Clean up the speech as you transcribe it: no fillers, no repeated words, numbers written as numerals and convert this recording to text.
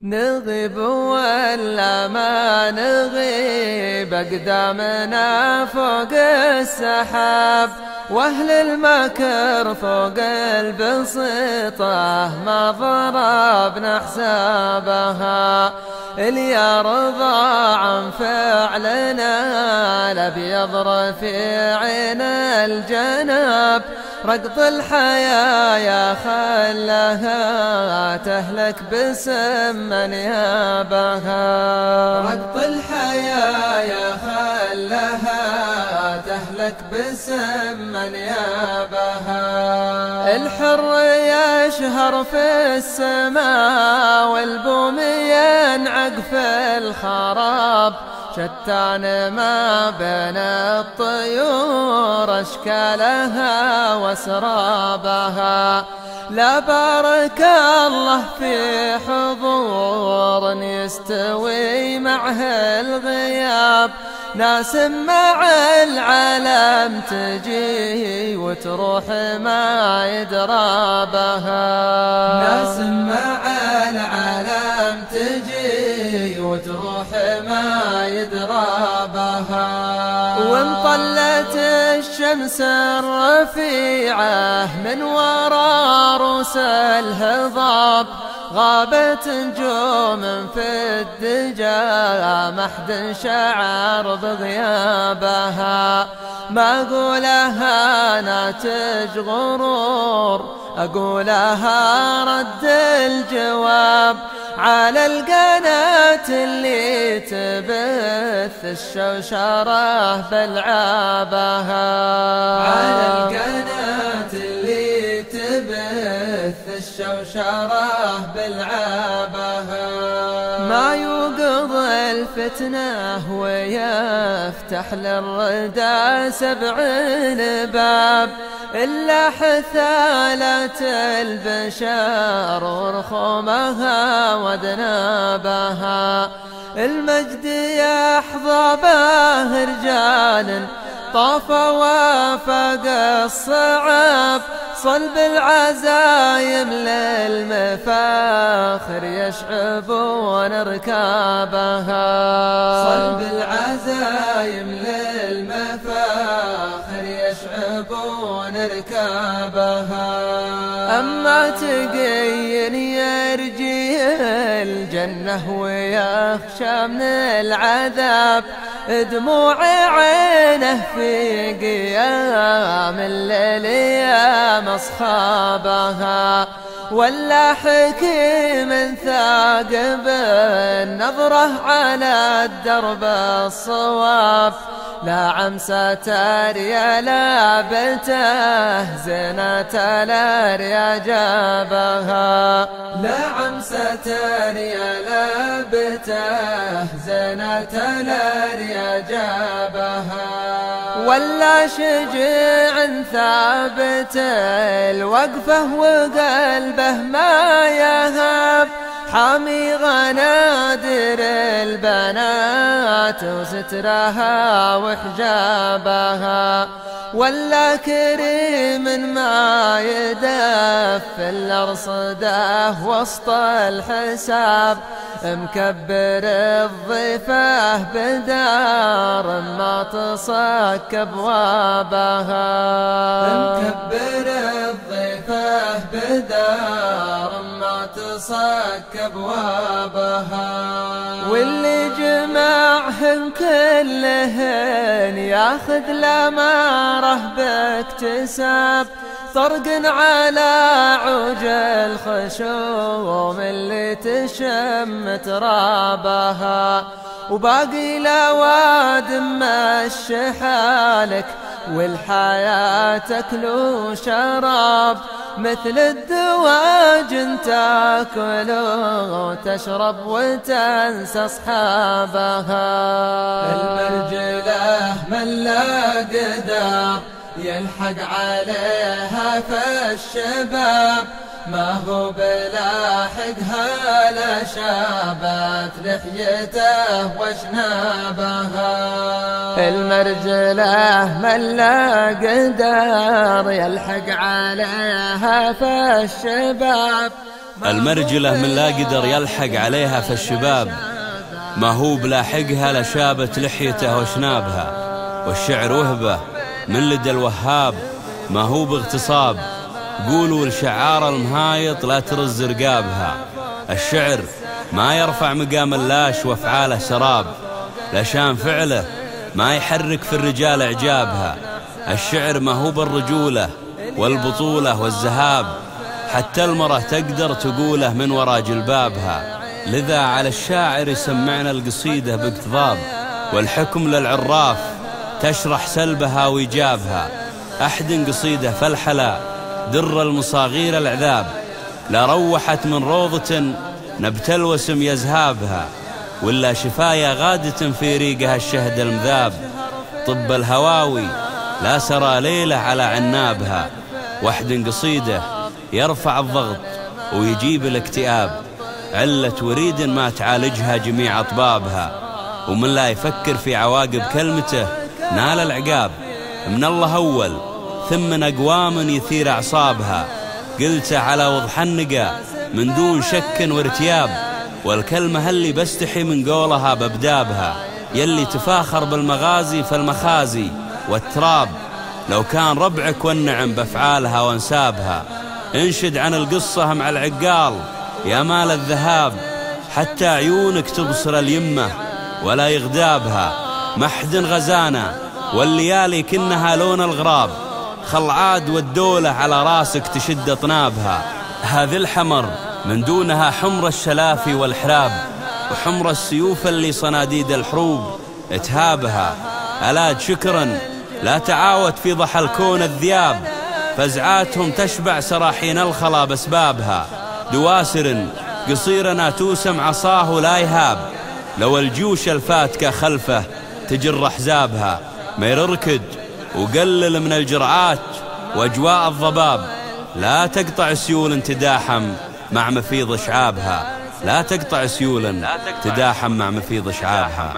نغيب ولا ما نغيب أقدامنا فوق السحاب، وأهل المكر فوق البسيطة ما ضربنا حسابها. اللي يرضى عن فعلنا الأبيض رفيعين الجناب، رقط الحياة يا خلها تهلك باسم من يابها. رقط الحياة يا خلها تهلك باسم من يابها. الحر يشهر في السماء والبوم ينعق في الخراب، شتان ما بين الطيور أشكالها واسرابها. لا بارك الله في حضور يستوي معه الغياب، ناس مع العالم تجي وتروح ما يدرى بها. ناس مع العالم تجي وتروح ما يدرى بها. وان طلت الشمس الرفيعة من وراء رؤوس الهضاب، غابت نجوم في الدجى ما حد شعر بغيابها. ما أقولها ناتج غرور، أقولها رد الجواب على القناة اللي تبث الشوشرة بلعابها. على القناة اللي تبث الشوشرة بلعابها. ما يوقظ الفتنة ويفتح للردى 70 باب، إلا حثالة البشر ورخومها وذنابها. المجد يحظى به رجال طافوا وفاق الصعاب، صلب العزايم للمفاخر يشعبون ركابها. صلب العزايم للمفاخر يشعبون ركابها. أما تقي يرجي الجنة ويخشى من العذاب، دموع عينه في قيام الليل يا مصخابها. ولا حكيم ثاقب النظرة على الدرب الصواب، لا عمسة يا لابته زينة الاريا جابها. لا عمسة يا لابته زينة الاريا جابها. ولا شجيع ثابت الوقفة وقلبه ما يهاب، حامي غنادر البنات وسترها وحجابها. ولا كريم ما يدف الأرصده وسط الحساب، مكبر الضيفة بدار ما تصك أبوابها. مكبر الضيفة بدار ما تصك أبوابها. واللي جمعهن كلهن ياخذ لماره باكتساب، طرق على عوج الخشوم اللي تشم ترابها. وباقي لواد مشي حالك والحياة تاكل وشراب، مثل الدواجن تاكل وتشرب وتنسى اصحابها. المرجله من لا قدر يلحق عليها فالشباب، ما هو بلاحقها لا شابت لحيته وشنابها. المرجله من لا قدر يلحق عليها فالشباب، المرجلة من لا قدر يلحق عليها في الشباب، ما هو بلاحقها لشابت لحيته وشنابها. والشعر وهبة من لدى الوهاب، ما هو باغتصاب. قولوا لشعار المهايط لا ترز رقابها. الشعر ما يرفع مقام اللاش وافعاله سراب، لشان فعله ما يحرك في الرجال اعجابها. الشعر ما هو بالرجولة والبطولة والذهاب، حتى المرأة تقدر تقوله من وراء جلبابها. لذا على الشاعر يسمعنا القصيدة باقتضاب، والحكم للعراف تشرح سلبها وإيجابها. أحد قصيدة فالحلا در المصاغير العذاب، لا روحت من روضة نبت الوسم يزهابها، ولا شفايا غادة في ريقها الشهد المذاب. طب الهواوي لا سرى ليلة على عنابها، وحد قصيدة يرفع الضغط ويجيب الاكتئاب. علة وريد ما تعالجها جميع أطبابها، ومن لا يفكر في عواقب كلمته نال العقاب. من الله أول ثم من أقوام يثير أعصابها، قلت على وضح النقا من دون شك وارتياب. والكلمة اللي بستحي من قولها ببدابها، يلي تفاخر بالمغازي فالمخازي والتراب. لو كان ربعك والنعم بأفعالها وانسابها، انشد عن القصة مع العقال يا مال الذهاب. حتى عيونك تبصر اليمة ولا يغدابها، محد غزانا والليالي كنها لون الغراب. خل عاد والدولة على راسك تشد طنابها. هذه الحمر من دونها حمر الشلافي والحراب، وحمر السيوف اللي صناديد الحروب اتهابها. ألاد شكرا لا تعاود في ضحى الكون الذياب، فزعاتهم تشبع سراحين الخلا باسبابها. دواسر قصيرنا توسم عصاه لا يهاب، لو الجيوش الفاتكة خلفه تجر أحزابها. ما يركد وقلل من الجرعات وأجواء الضباب، لا تقطع سيول تداحم مع مفيض شعابها. لا تقطع سيول تداحم مع مفيض شعابها.